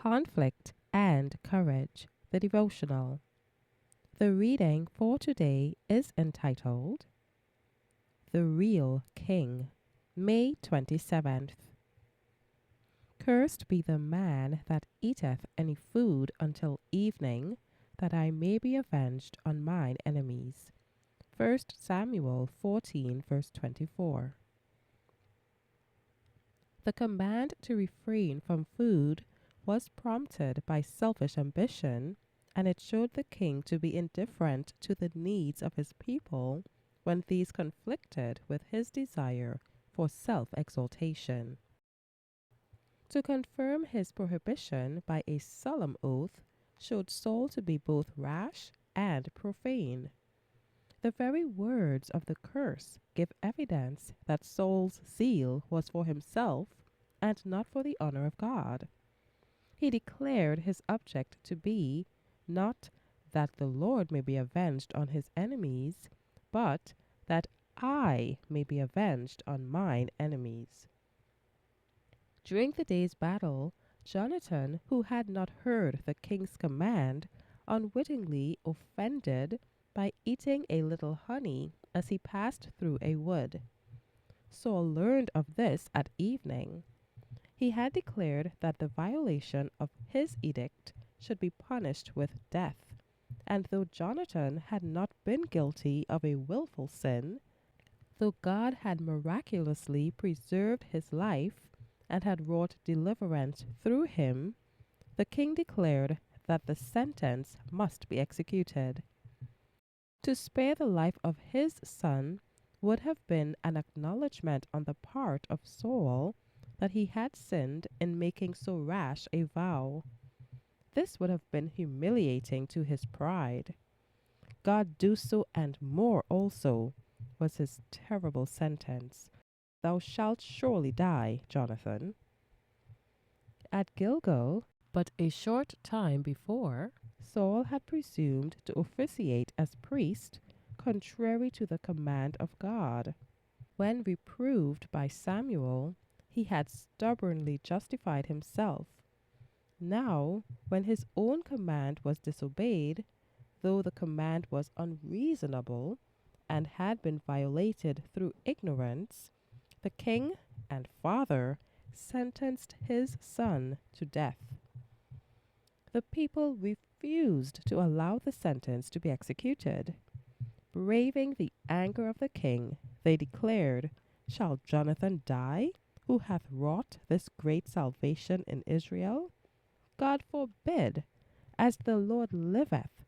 Conflict and Courage, the devotional. The reading for today is entitled The Real King, May 27th. Cursed be the man that eateth any food until evening, that I may be avenged on mine enemies. 1 Samuel 14, verse 24. The command to refrain from food was prompted by selfish ambition, and it showed the king to be indifferent to the needs of his people when these conflicted with his desire for self-exaltation. To confirm his prohibition by a solemn oath showed Saul to be both rash and profane. The very words of the curse give evidence that Saul's zeal was for himself and not for the honor of God. He declared his object to be not that the Lord may be avenged on his enemies, but that I may be avenged on mine enemies. During the day's battle, Jonathan, who had not heard the king's command, unwittingly offended by eating a little honey as he passed through a wood. Saul learned of this at evening. He had declared that the violation of his edict should be punished with death, and though Jonathan had not been guilty of a willful sin, though God had miraculously preserved his life and had wrought deliverance through him, the king declared that the sentence must be executed. To spare the life of his son would have been an acknowledgment on the part of Saul that he had sinned in making so rash a vow. This would have been humiliating to his pride. God do so and more also, was his terrible sentence. Thou shalt surely die, Jonathan. At Gilgal, but a short time before, Saul had presumed to officiate as priest, contrary to the command of God. When reproved by Samuel, he had stubbornly justified himself. Now, when his own command was disobeyed, though the command was unreasonable and had been violated through ignorance, the king and father sentenced his son to death. The people refused to allow the sentence to be executed. Braving the anger of the king, they declared, Shall Jonathan die, who hath wrought this great salvation in Israel? God forbid! As the Lord liveth,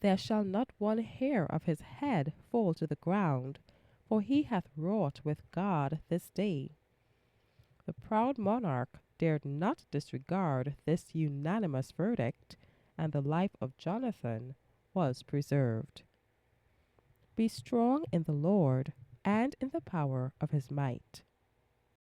there shall not one hair of his head fall to the ground, for he hath wrought with God this day. The proud monarch dared not disregard this unanimous verdict, and the life of Jonathan was preserved. Be strong in the Lord and in the power of his might.